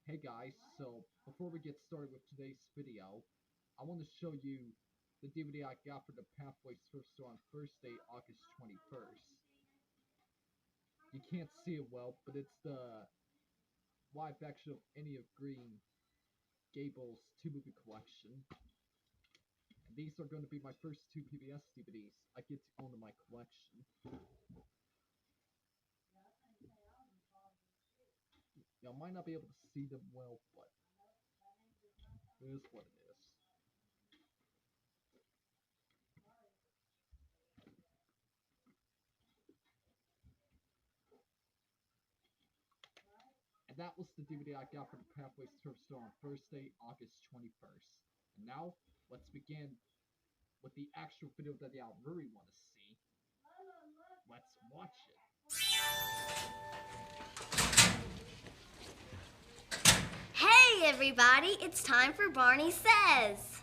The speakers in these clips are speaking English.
Hey guys, so before we get started with today's video, I want to show you the DVD I got for the Pathways thrift store on Thursday, August 21st. You can't see it well, but it's the live action of Any of Green Gables 2-movie collection. And these are going to be my first two PBS DVDs I get to own in my collection. Y'all might not be able to see them well, but it is what it is. And that was the DVD I got from the Pathways thrift store on Thursday, August 21st. And now, let's begin with the actual video that y'all really want to see. Let's watch it. Hey everybody, it's time for Barney Says.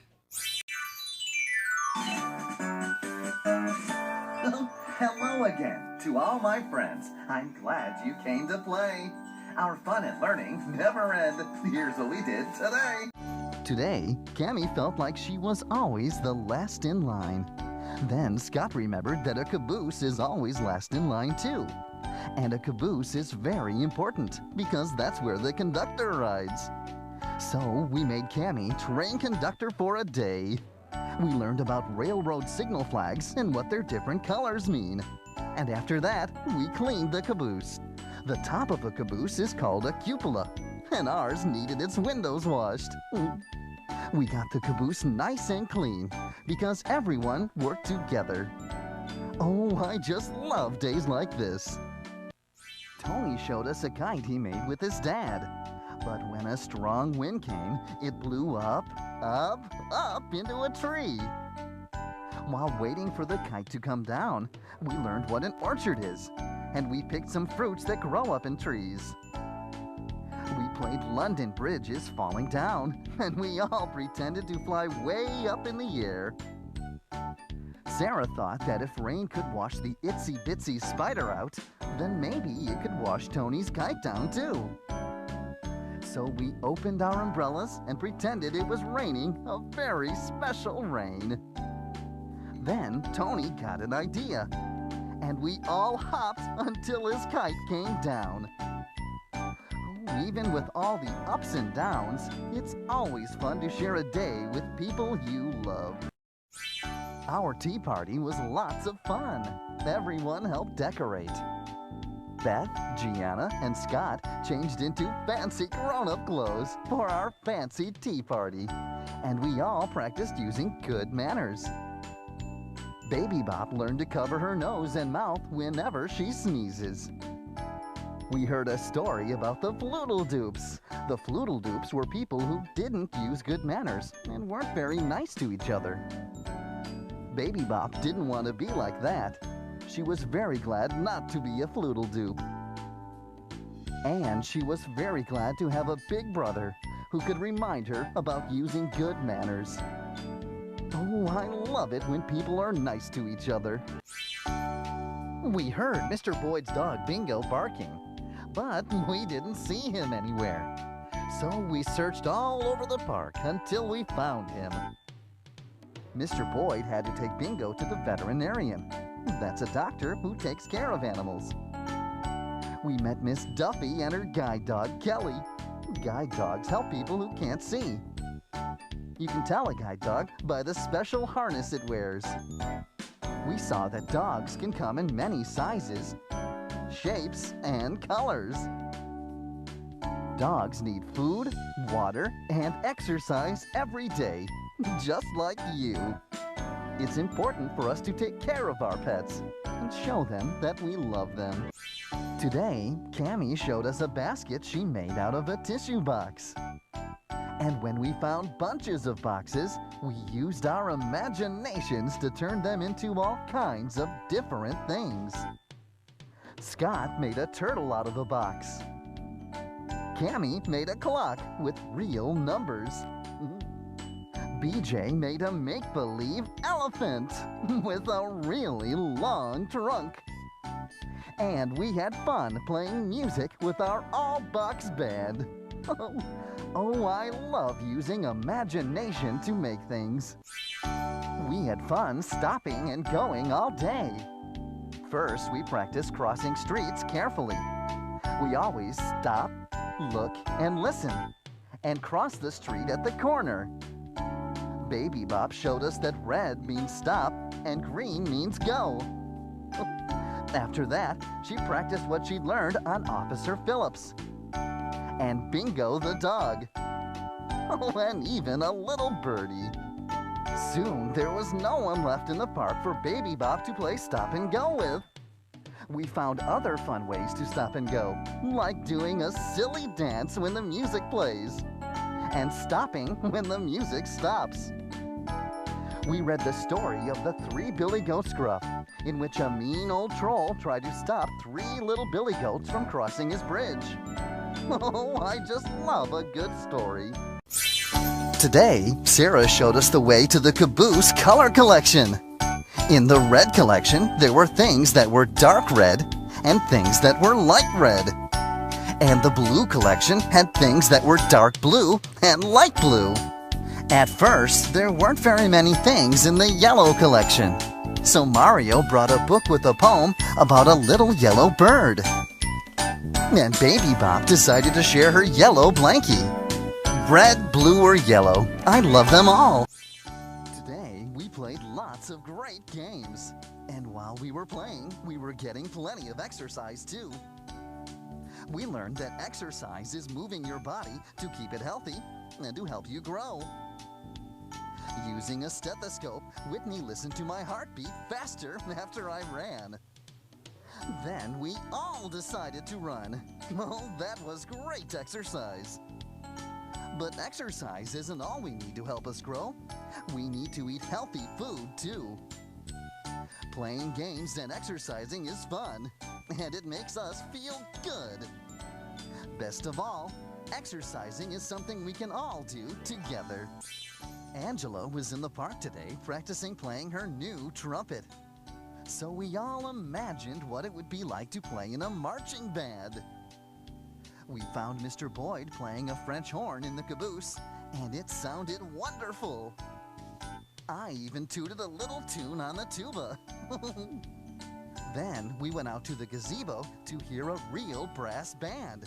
Oh, hello again to all my friends. I'm glad you came to play. Our fun and learning never end. Here's what we did today. Today, Cammy felt like she was always the last in line. Then Scott remembered that a caboose is always last in line too. And a caboose is very important because that's where the conductor rides. So we made Cammy train conductor for a day. We learned about railroad signal flags and what their different colors mean. And after that, we cleaned the caboose. The top of a caboose is called a cupola, and ours needed its windows washed. We got the caboose nice and clean because everyone worked together. Oh, I just love days like this. Tony showed us a kite he made with his dad. But when a strong wind came, it blew up, up, up into a tree. While waiting for the kite to come down, we learned what an orchard is, and we picked some fruits that grow up in trees. We played London Bridge is falling down, and we all pretended to fly way up in the air. Sarah thought that if rain could wash the itsy-bitsy spider out, then maybe it could wash Tony's kite down too. So we opened our umbrellas and pretended it was raining a very special rain. Then Tony got an idea, and we all hopped until his kite came down. Even with all the ups and downs, it's always fun to share a day with people you love. Our tea party was lots of fun. Everyone helped decorate. Beth, Gianna, and Scott changed into fancy grown-up clothes for our fancy tea party. And we all practiced using good manners. Baby Bop learned to cover her nose and mouth whenever she sneezes. We heard a story about the Floodledoops. The Floodledoops were people who didn't use good manners and weren't very nice to each other. Baby Bop didn't want to be like that. She was very glad not to be a Floodledoop. And she was very glad to have a big brother who could remind her about using good manners. Oh, I love it when people are nice to each other. We heard Mr. Boyd's dog Bingo barking, but we didn't see him anywhere. So we searched all over the park until we found him. Mr. Boyd had to take Bingo to the veterinarian. That's a doctor who takes care of animals. We met Miss Duffy and her guide dog, Kelly. Guide dogs help people who can't see. You can tell a guide dog by the special harness it wears. We saw that dogs can come in many sizes, shapes, and colors. Dogs need food, water, and exercise every day, just like you. It's important for us to take care of our pets and show them that we love them. Today, Cammy showed us a basket she made out of a tissue box. And when we found bunches of boxes, we used our imaginations to turn them into all kinds of different things. Scott made a turtle out of a box. Cammy made a clock with real numbers. BJ made a make-believe elephant with a really long trunk. And we had fun playing music with our all-box band. Oh, I love using imagination to make things. We had fun stopping and going all day. First, we practiced crossing streets carefully. We always stop, look, and listen, and cross the street at the corner. Baby Bop showed us that red means stop and green means go. After that, she practiced what she'd learned on Officer Phillips. And Bingo the dog. Oh, and even a little birdie. Soon, there was no one left in the park for Baby Bop to play stop and go with. We found other fun ways to stop and go, like doing a silly dance when the music plays, and stopping when the music stops. We read the story of the 3 Billy Goats Gruff, in which a mean old troll tried to stop 3 little billy goats from crossing his bridge. Oh, I just love a good story. Today, Sarah showed us the way to the Caboose color collection. In the red collection, there were things that were dark red and things that were light red. And the blue collection had things that were dark blue and light blue. At first, there weren't very many things in the yellow collection. So Mario brought a book with a poem about a little yellow bird. And Baby Bop decided to share her yellow blankie. Red, blue, or yellow, I love them all. Today, we played lots of great games. And while we were playing, we were getting plenty of exercise too. We learned that exercise is moving your body to keep it healthy and to help you grow. Using a stethoscope, Whitney listened to my heartbeat faster after I ran. Then we all decided to run. Oh, that was great exercise. But exercise isn't all we need to help us grow. We need to eat healthy food too. Playing games and exercising is fun, and it makes us feel good. Best of all, exercising is something we can all do together. Angela was in the park today practicing playing her new trumpet. So we all imagined what it would be like to play in a marching band. We found Mr. Boyd playing a French horn in the caboose, and it sounded wonderful. I even tooted a little tune on the tuba. Then we went out to the gazebo to hear a real brass band.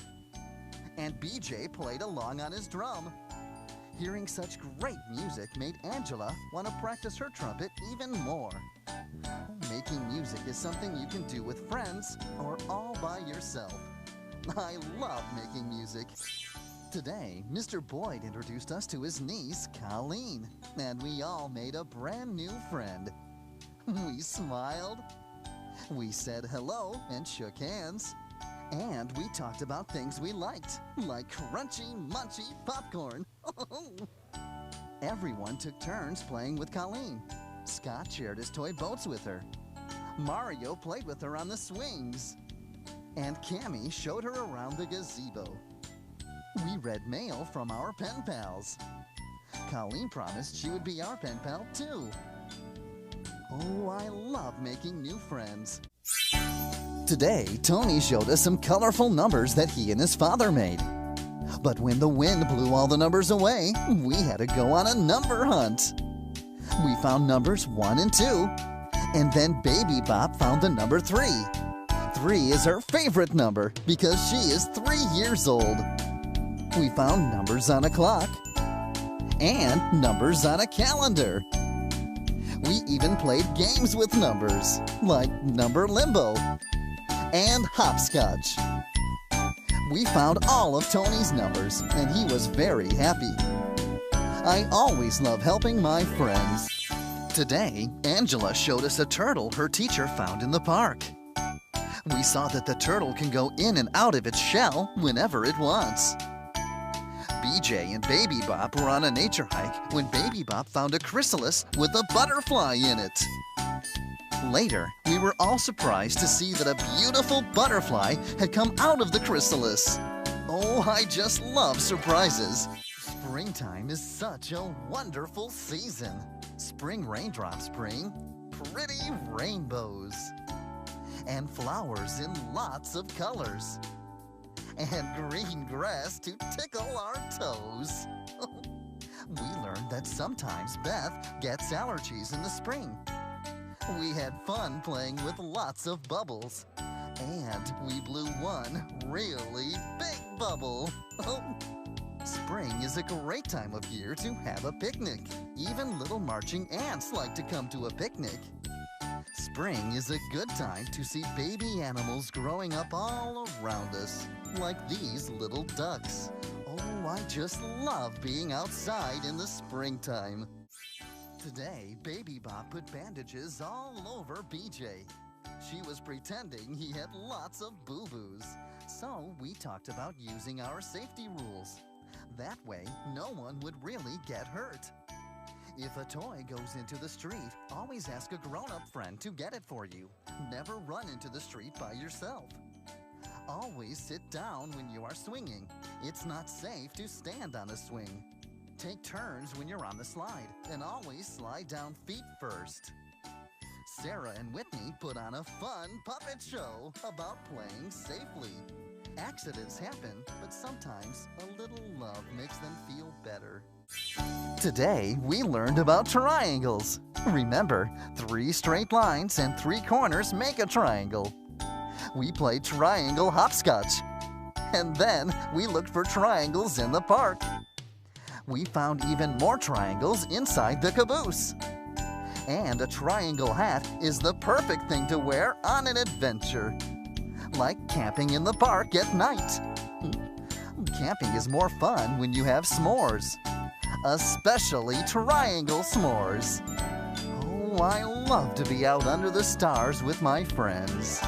And BJ played along on his drum. Hearing such great music made Angela want to practice her trumpet even more. Making music is something you can do with friends or all by yourself. I love making music. Today, Mr. Boyd introduced us to his niece, Colleen, and we all made a brand new friend. We smiled, we said hello and shook hands, and we talked about things we liked, like crunchy, munchy popcorn. Everyone took turns playing with Colleen. Scott shared his toy boats with her. Mario played with her on the swings. And Cammie showed her around the gazebo. We read mail from our pen pals. Colleen promised she would be our pen pal too. Oh, I love making new friends. Today, Tony showed us some colorful numbers that he and his father made. But when the wind blew all the numbers away, we had to go on a number hunt. We found numbers 1 and 2, and then Baby Bop found the number 3. 3 is her favorite number because she is 3 years old. We found numbers on a clock and numbers on a calendar. We even played games with numbers, like Number Limbo and Hopscotch. We found all of Tony's numbers, and he was very happy. I always love helping my friends. Today, Angela showed us a turtle her teacher found in the park. We saw that the turtle can go in and out of its shell whenever it wants. BJ and Baby Bop were on a nature hike when Baby Bop found a chrysalis with a butterfly in it. Later, we were all surprised to see that a beautiful butterfly had come out of the chrysalis. Oh, I just love surprises. Springtime is such a wonderful season. Spring raindrops bring pretty rainbows and flowers in lots of colors. and green grass to tickle our toes. We learned that sometimes Beth gets allergies in the spring. We had fun playing with lots of bubbles. And we blew one really big bubble. Spring is a great time of year to have a picnic. Even little marching ants like to come to a picnic. Spring is a good time to see baby animals growing up all around us, like these little ducks. Oh, I just love being outside in the springtime. Today, Baby Bob put bandages all over BJ. She was pretending he had lots of boo-boos. So we talked about using our safety rules. That way, no one would really get hurt. If a toy goes into the street, always ask a grown-up friend to get it for you. Never run into the street by yourself. Always sit down when you are swinging. It's not safe to stand on a swing. Take turns when you're on the slide, and always slide down feet first. Sarah and Whitney put on a fun puppet show about playing safely. Accidents happen, but sometimes a little love makes them feel better. Today, we learned about triangles. Remember, 3 straight lines and 3 corners make a triangle. We played triangle hopscotch. And then we looked for triangles in the park. We found even more triangles inside the caboose. And a triangle hat is the perfect thing to wear on an adventure. Like camping in the park at night. Camping is more fun when you have s'mores. Especially triangle s'mores. Oh, I love to be out under the stars with my friends.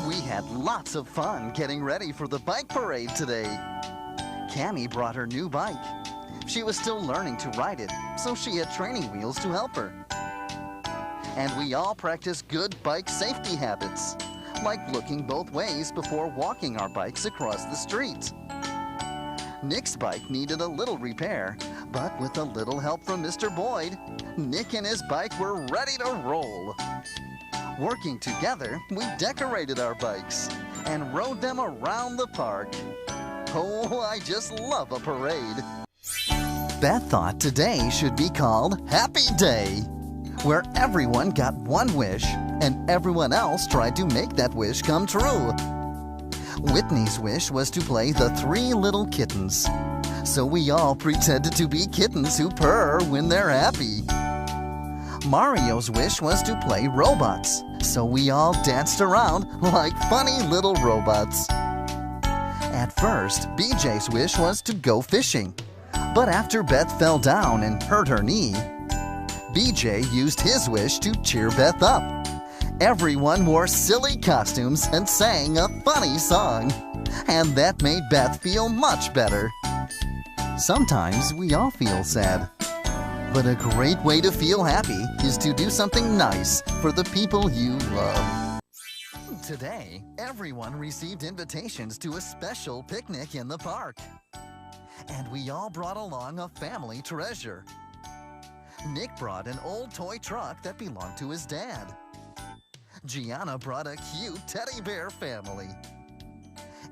We had lots of fun getting ready for the bike parade today. Cammie brought her new bike. She was still learning to ride it, so she had training wheels to help her. And we all practiced good bike safety habits, like looking both ways before walking our bikes across the street. Nick's bike needed a little repair, but with a little help from Mr. Boyd, Nick and his bike were ready to roll. Working together, we decorated our bikes and rode them around the park. Oh, I just love a parade. Beth thought today should be called Happy Day, where everyone got one wish and everyone else tried to make that wish come true. Whitney's wish was to play the 3 little kittens, so we all pretended to be kittens who purr when they're happy. Mario's wish was to play robots, so we all danced around like funny little robots. At first, BJ's wish was to go fishing, but after Beth fell down and hurt her knee, BJ used his wish to cheer Beth up. Everyone wore silly costumes and sang a funny song, and that made Beth feel much better. Sometimes we all feel sad, but a great way to feel happy is to do something nice for the people you love. Today, everyone received invitations to a special picnic in the park. And we all brought along a family treasure. Nick brought an old toy truck that belonged to his dad. Gianna brought a cute teddy bear family.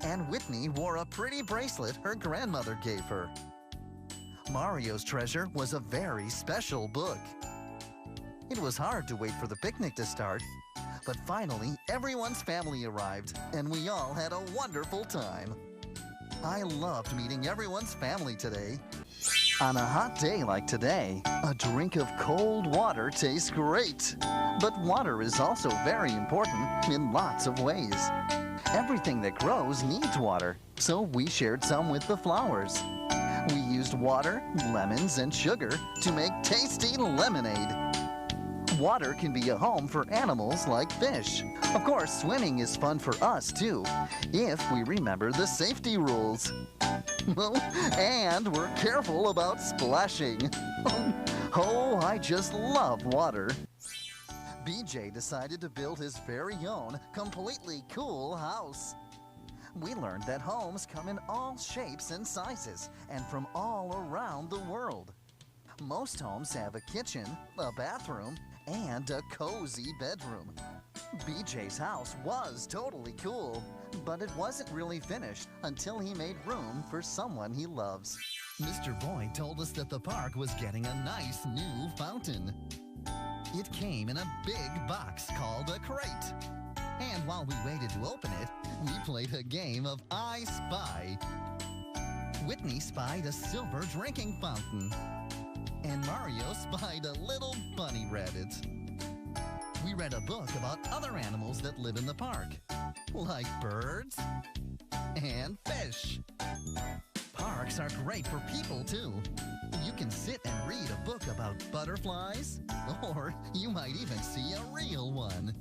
And Whitney wore a pretty bracelet her grandmother gave her. Mario's treasure was a very special book. It was hard to wait for the picnic to start, but finally everyone's family arrived and we all had a wonderful time. I loved meeting everyone's family today. On a hot day like today, a drink of cold water tastes great. But water is also very important in lots of ways. Everything that grows needs water, so we shared some with the flowers. We used water, lemons, and sugar to make tasty lemonade. Water can be a home for animals like fish. Of course, swimming is fun for us too, if we remember the safety rules. And we're careful about splashing. Oh, I just love water. BJ decided to build his very own completely cool house. We learned that homes come in all shapes and sizes and from all around the world. Most homes have a kitchen, a bathroom, and a cozy bedroom. BJ's house was totally cool, but it wasn't really finished until he made room for someone he loves. Mr. Boyd told us that the park was getting a nice new fountain. It came in a big box called a crate. And while we waited to open it, we played a game of I Spy. Whitney spied a silver drinking fountain, and Mario spied a little bunny rabbit. We read a book about other animals that live in the park, like birds and fish. Parks are great for people, too. You can sit and read a book about butterflies, or you might even see a real one.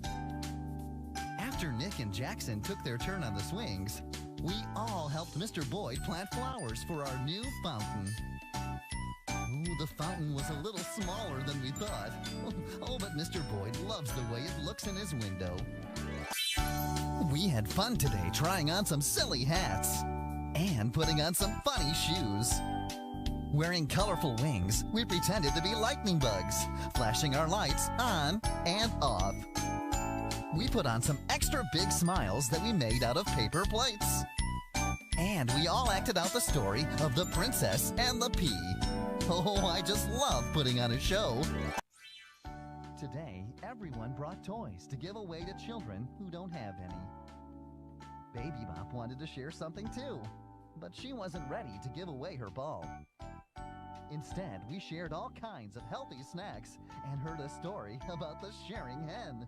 After Nick and Jackson took their turn on the swings, we all helped Mr. Boyd plant flowers for our new fountain. Ooh, the fountain was a little smaller than we thought. Oh, but Mr. Boyd loves the way it looks in his window. We had fun today trying on some silly hats and putting on some funny shoes. Wearing colorful wings, we pretended to be lightning bugs, flashing our lights on and off. We put on some extra big smiles that we made out of paper plates. And we all acted out the story of the princess and the pea. Oh, I just love putting on a show. Today, everyone brought toys to give away to children who don't have any. Baby Bop wanted to share something too, but she wasn't ready to give away her ball. Instead, we shared all kinds of healthy snacks and heard a story about the sharing hen.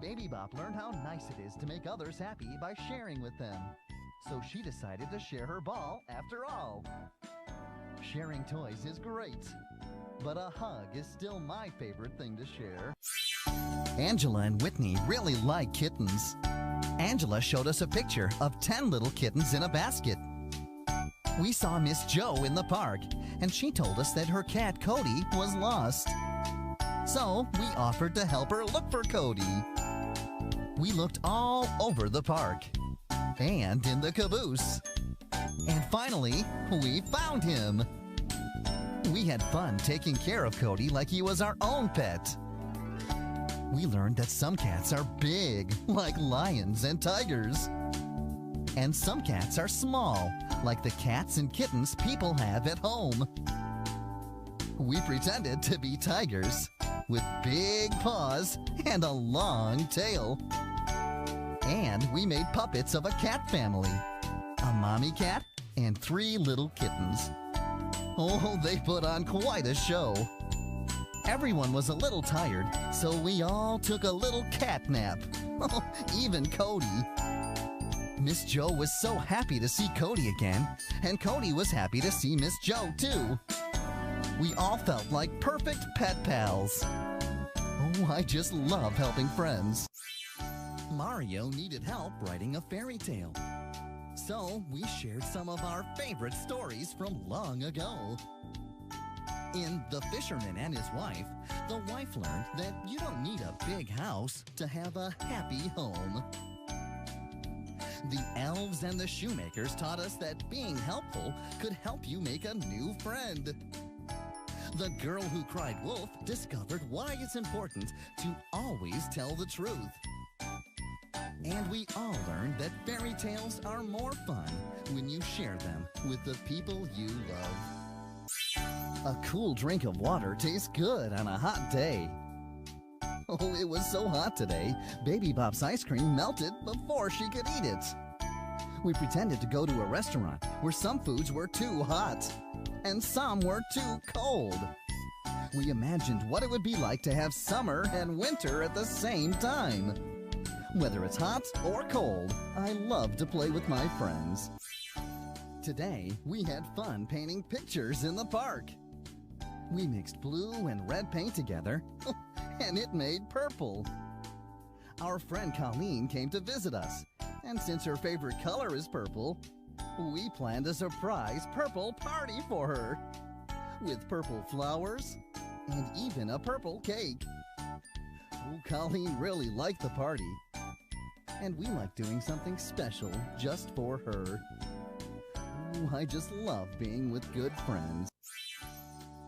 Baby Bop learned how nice it is to make others happy by sharing with them. So she decided to share her ball after all. Sharing toys is great, but a hug is still my favorite thing to share. Angela and Whitney really like kittens. Angela showed us a picture of 10 little kittens in a basket. We saw Miss Jo in the park, and she told us that her cat Cody was lost. So we offered to help her look for Cody. We looked all over the park and in the caboose. And finally, we found him. We had fun taking care of Cody like he was our own pet. We learned that some cats are big, like lions and tigers. And some cats are small, like the cats and kittens people have at home. We pretended to be tigers, with big paws and a long tail. And we made puppets of a cat family, a mommy cat and 3 little kittens. Oh, they put on quite a show. Everyone was a little tired, so we all took a little cat nap. Even Cody. Miss Jo was so happy to see Cody again, and Cody was happy to see Miss Jo too. We all felt like perfect pet pals. Oh, I just love helping friends. Mario needed help writing a fairy tale. So we shared some of our favorite stories from long ago. In The Fisherman and His Wife, the wife learned that you don't need a big house to have a happy home. The elves and the shoemakers taught us that being helpful could help you make a new friend. The girl who cried wolf discovered why it's important to always tell the truth. And we all learned that fairy tales are more fun when you share them with the people you love. A cool drink of water tastes good on a hot day. Oh, it was so hot today, Baby Bop's ice cream melted before she could eat it. We pretended to go to a restaurant where some foods were too hot and some were too cold. We imagined what it would be like to have summer and winter at the same time. Whether it's hot or cold, I love to play with my friends. Today, we had fun painting pictures in the park. We mixed blue and red paint together, and it made purple. Our friend Colleen came to visit us, and since her favorite color is purple, we planned a surprise purple party for her, with purple flowers and even a purple cake. Ooh, Colleen really liked the party, and we like doing something special just for her. Ooh, I just love being with good friends.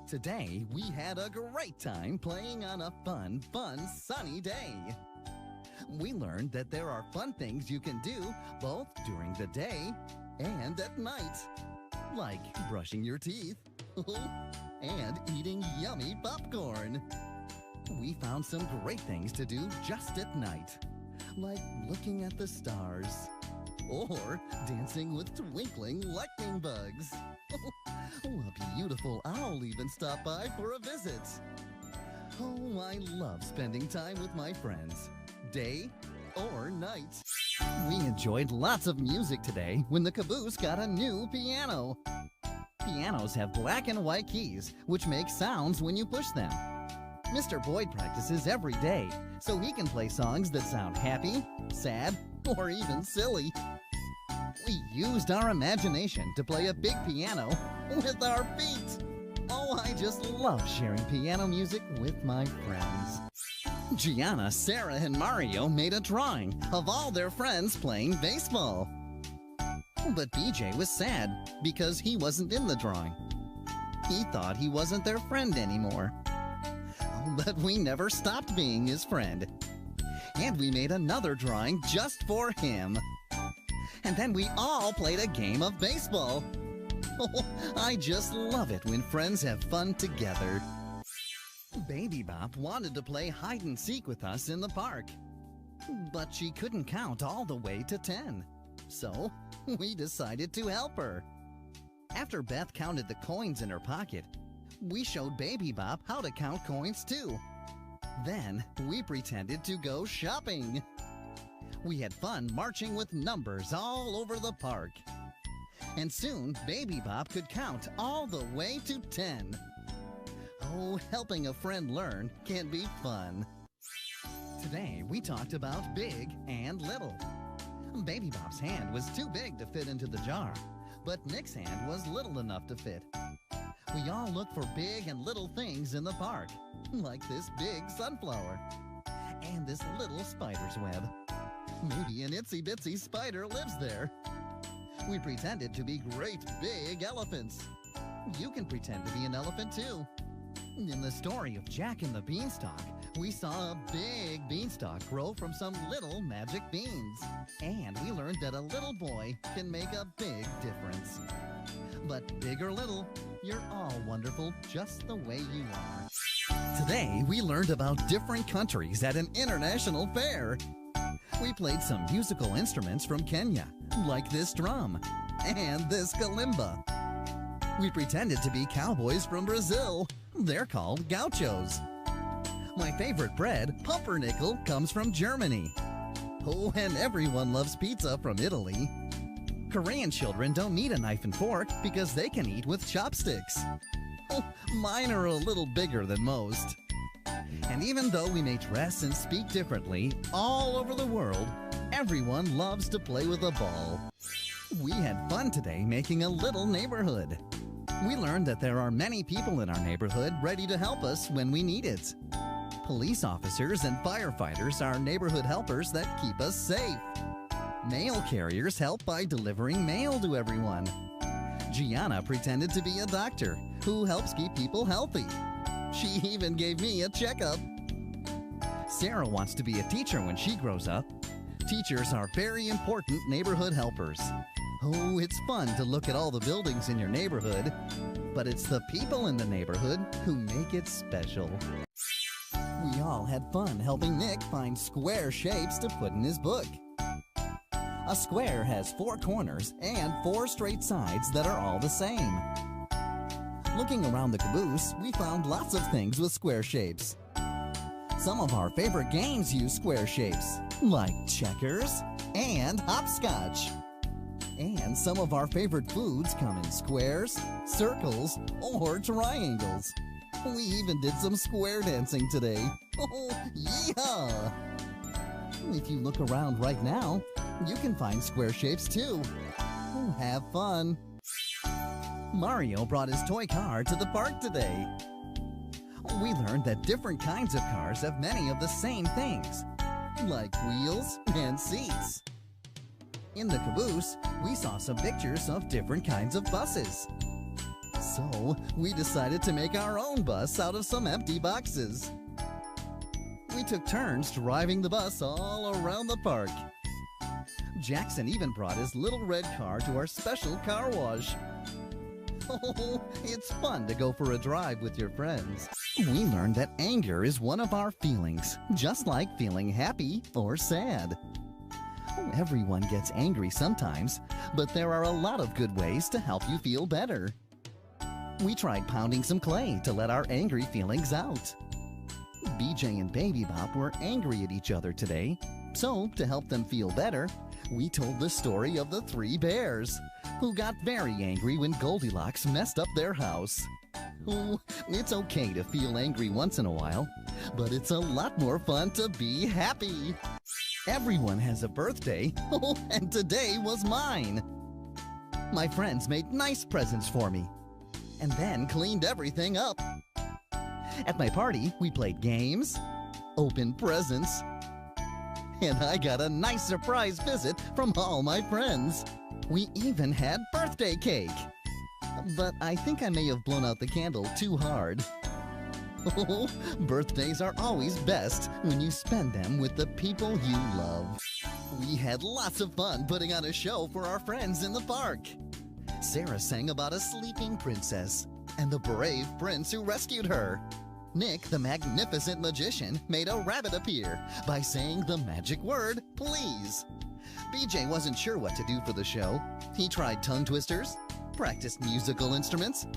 Today, we had a great time playing on a fun, sunny day. We learned that there are fun things you can do both during the day and at night, like brushing your teeth and eating yummy popcorn. We found some great things to do just at night, like looking at the stars or dancing with twinkling lightning bugs. A beautiful owl even stopped by for a visit. Oh, I love spending time with my friends, day or night. We enjoyed lots of music today when the caboose got a new piano. Pianos have black and white keys, which make sounds when you push them. Mr. Boyd practices every day, so he can play songs that sound happy, sad, or even silly. We used our imagination to play a big piano with our feet. Oh, I just love sharing piano music with my friends. Gianna, Sarah, and Mario made a drawing of all their friends playing baseball. But BJ was sad because he wasn't in the drawing. He thought he wasn't their friend anymore. But we never stopped being his friend. And we made another drawing just for him. And then we all played a game of baseball. Oh, I just love it when friends have fun together. Baby Bop wanted to play hide and seek with us in the park. But she couldn't count all the way to 10. So we decided to help her. After Beth counted the coins in her pocket, we showed Baby Bop how to count coins too. Then we pretended to go shopping. We had fun marching with numbers all over the park. And soon Baby Bop could count all the way to 10. Oh, helping a friend learn can be fun. Today we talked about big and little. Baby Bop's hand was too big to fit into the jar, but Nick's hand was little enough to fit. We all looked for big and little things in the park, like this big sunflower and this little spider's web. Maybe an itsy-bitsy spider lives there. We pretended to be great big elephants. You can pretend to be an elephant too. In the story of Jack and the Beanstalk, we saw a big beanstalk grow from some little magic beans. And we learned that a little boy can make a big difference. But big or little, you're all wonderful just the way you are. Today, we learned about different countries at an international fair. We played some musical instruments from Kenya, like this drum and this kalimba. We pretended to be cowboys from Brazil. They're called gauchos. My favorite bread, pumpernickel, comes from Germany. Oh, and everyone loves pizza from Italy. Korean children don't need a knife and fork because they can eat with chopsticks. Oh, mine are a little bigger than most. And even though we may dress and speak differently all over the world, everyone loves to play with a ball. We had fun today making a little neighborhood. We learned that there are many people in our neighborhood ready to help us when we need it. Police officers and firefighters are neighborhood helpers that keep us safe. Mail carriers help by delivering mail to everyone. Gianna pretended to be a doctor who helps keep people healthy. She even gave me a checkup. Sarah wants to be a teacher when she grows up. Teachers are very important neighborhood helpers. Oh, it's fun to look at all the buildings in your neighborhood, but it's the people in the neighborhood who make it special. We all had fun helping Nick find square shapes to put in his book. A square has 4 corners and 4 straight sides that are all the same. Looking around the caboose, we found lots of things with square shapes. Some of our favorite games use square shapes, like checkers and hopscotch. And some of our favorite foods come in squares, circles, or triangles. We even did some square dancing today. Oh, yeehaw! If you look around right now, you can find square shapes too. Oh, have fun! Mario brought his toy car to the park today. We learned that different kinds of cars have many of the same things, like wheels and seats. In the caboose, we saw some pictures of different kinds of buses. So, we decided to make our own bus out of some empty boxes. We took turns driving the bus all around the park. Jackson even brought his little red car to our special car wash. Oh, it's fun to go for a drive with your friends. We learned that anger is one of our feelings, just like feeling happy or sad. Everyone gets angry sometimes, but there are a lot of good ways to help you feel better. We tried pounding some clay to let our angry feelings out. BJ and Baby Bop were angry at each other today, so to help them feel better, we told the story of the 3 bears, who got very angry when Goldilocks messed up their house. Oh, it's okay to feel angry once in a while, but it's a lot more fun to be happy. Everyone has a birthday, oh, and today was mine. My friends made nice presents for me, and then cleaned everything up. At my party, we played games, opened presents, and I got a nice surprise visit from all my friends. We even had birthday cake. But I think I may have blown out the candle too hard. Oh, birthdays are always best when you spend them with the people you love. We had lots of fun putting on a show for our friends in the park. Sarah sang about a sleeping princess and the brave prince who rescued her. Nick, the magnificent magician, made a rabbit appear by saying the magic word, please. BJ wasn't sure what to do for the show. He tried tongue twisters, practiced musical instruments,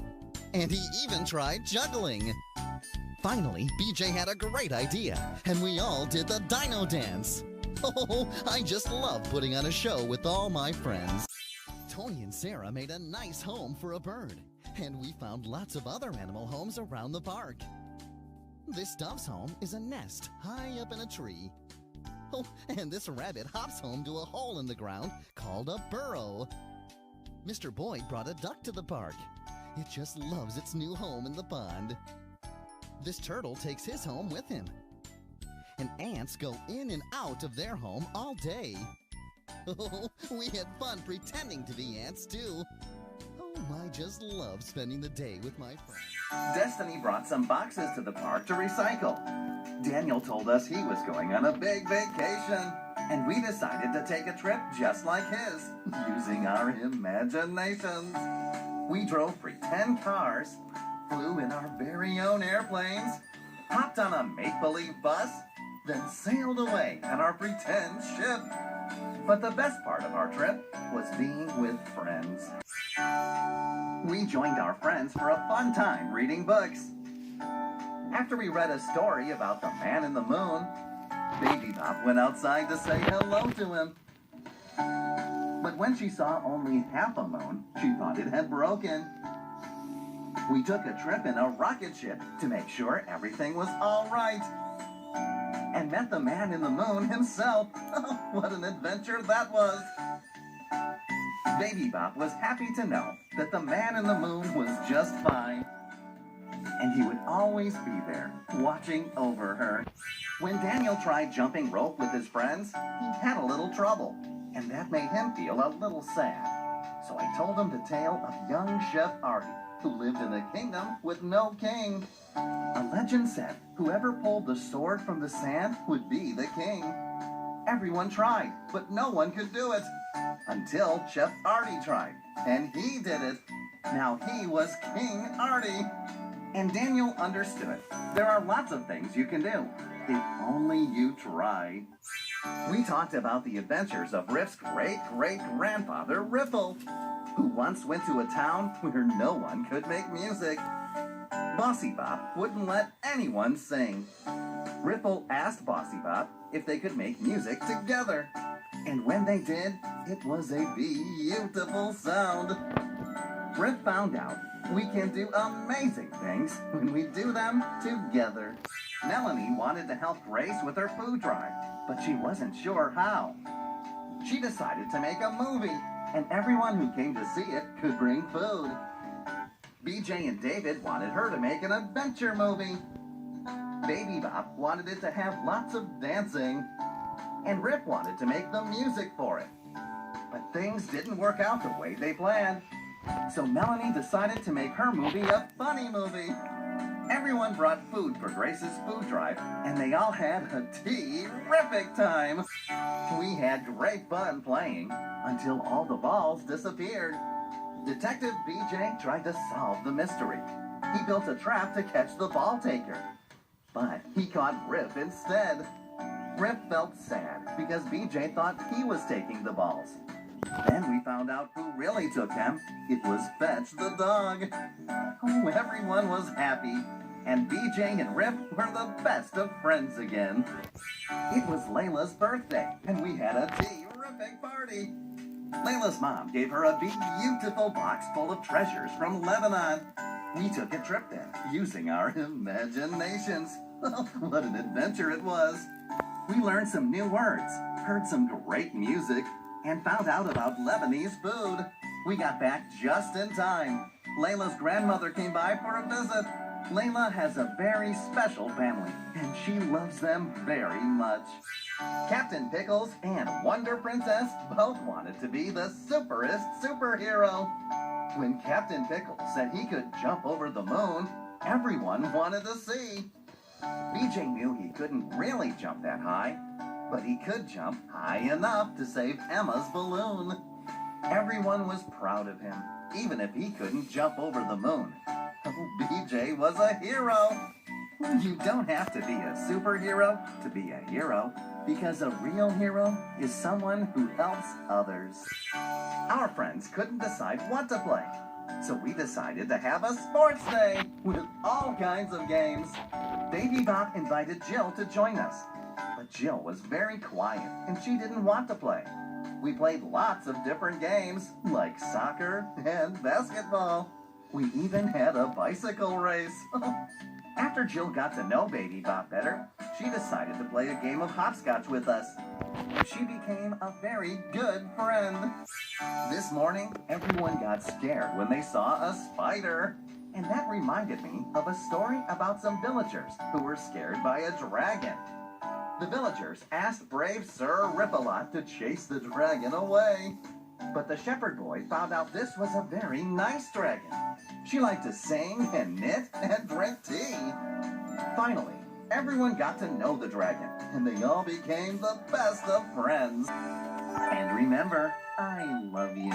and he even tried juggling. Finally, BJ had a great idea, and we all did the dino dance. Oh, I just love putting on a show with all my friends. Tony and Sarah made a nice home for a bird, and we found lots of other animal homes around the park. This dove's home is a nest high up in a tree. Oh, and this rabbit hops home to a hole in the ground called a burrow. Mr. Boyd brought a duck to the park. It just loves its new home in the pond. This turtle takes his home with him. And ants go in and out of their home all day. Oh, we had fun pretending to be ants too. Oh, I just love spending the day with my friends. Destiny brought some boxes to the park to recycle. Daniel told us he was going on a big vacation, and we decided to take a trip just like his, using our imaginations. We drove pretend cars, flew in our very own airplanes, hopped on a make-believe bus, then sailed away on our pretend ship. But the best part of our trip was being with friends. We joined our friends for a fun time reading books. After we read a story about the man in the moon, Baby Bop went outside to say hello to him. But when she saw only half a moon, she thought it had broken. We took a trip in a rocket ship to make sure everything was all right. And met the man in the moon himself. What an adventure that was! Baby Bop was happy to know that the man in the moon was just fine. And he would always be there, watching over her. When Daniel tried jumping rope with his friends, he had a little trouble, and that made him feel a little sad. So I told him the tale of young Chef Artie, who lived in a kingdom with no king. A legend said whoever pulled the sword from the sand would be the king. Everyone tried, but no one could do it. Until Chef Artie tried, and he did it. Now he was King Artie. And Daniel understood. There are lots of things you can do, if only you try. We talked about the adventures of Riff's great-great-grandfather, Riffle, who once went to a town where no one could make music. Bossy Bop wouldn't let anyone sing. Riffle asked Bossy Bop if they could make music together. And when they did, it was a beautiful sound. Riff found out we can do amazing things when we do them together. Melanie wanted to help Grace with her food drive, but she wasn't sure how. She decided to make a movie, and everyone who came to see it could bring food. BJ and David wanted her to make an adventure movie. Baby Bop wanted it to have lots of dancing, and Riff wanted to make the music for it. But things didn't work out the way they planned. So Melanie decided to make her movie a funny movie. Everyone brought food for Grace's food drive, and they all had a terrific time. We had great fun playing until all the balls disappeared. Detective BJ tried to solve the mystery. He built a trap to catch the ball taker, but he caught Rip instead. Rip felt sad because BJ thought he was taking the balls. Then we found out who really took them. It was Fetch the dog. Oh, everyone was happy, and BJ and Rip were the best of friends again. It was Layla's birthday, and we had a terrific party. Layla's mom gave her a beautiful box full of treasures from Lebanon. We took a trip there using our imaginations. What an adventure it was. We learned some new words, heard some great music, and found out about Lebanese food. We got back just in time. Layla's grandmother came by for a visit. Layla has a very special family, and she loves them very much. Captain Pickles and Wonder Princess both wanted to be the superest superhero. When Captain Pickles said he could jump over the moon, everyone wanted to see. BJ knew he couldn't really jump that high, but he could jump high enough to save Emma's balloon. Everyone was proud of him, even if he couldn't jump over the moon. Oh, BJ was a hero. You don't have to be a superhero to be a hero, because a real hero is someone who helps others. Our friends couldn't decide what to play, so we decided to have a sports day with all kinds of games. Baby Bop invited Jill to join us, but Jill was very quiet and she didn't want to play. We played lots of different games, like soccer and basketball. We even had a bicycle race. After Jill got to know Baby Bop better, she decided to play a game of hopscotch with us. She became a very good friend. This morning, everyone got scared when they saw a spider. And that reminded me of a story about some villagers who were scared by a dragon. The villagers asked brave Sir Rip-a-Lot to chase the dragon away. But the shepherd boy found out this was a very nice dragon. She liked to sing and knit and drink tea. Finally, everyone got to know the dragon, and they all became the best of friends. And remember, I love you.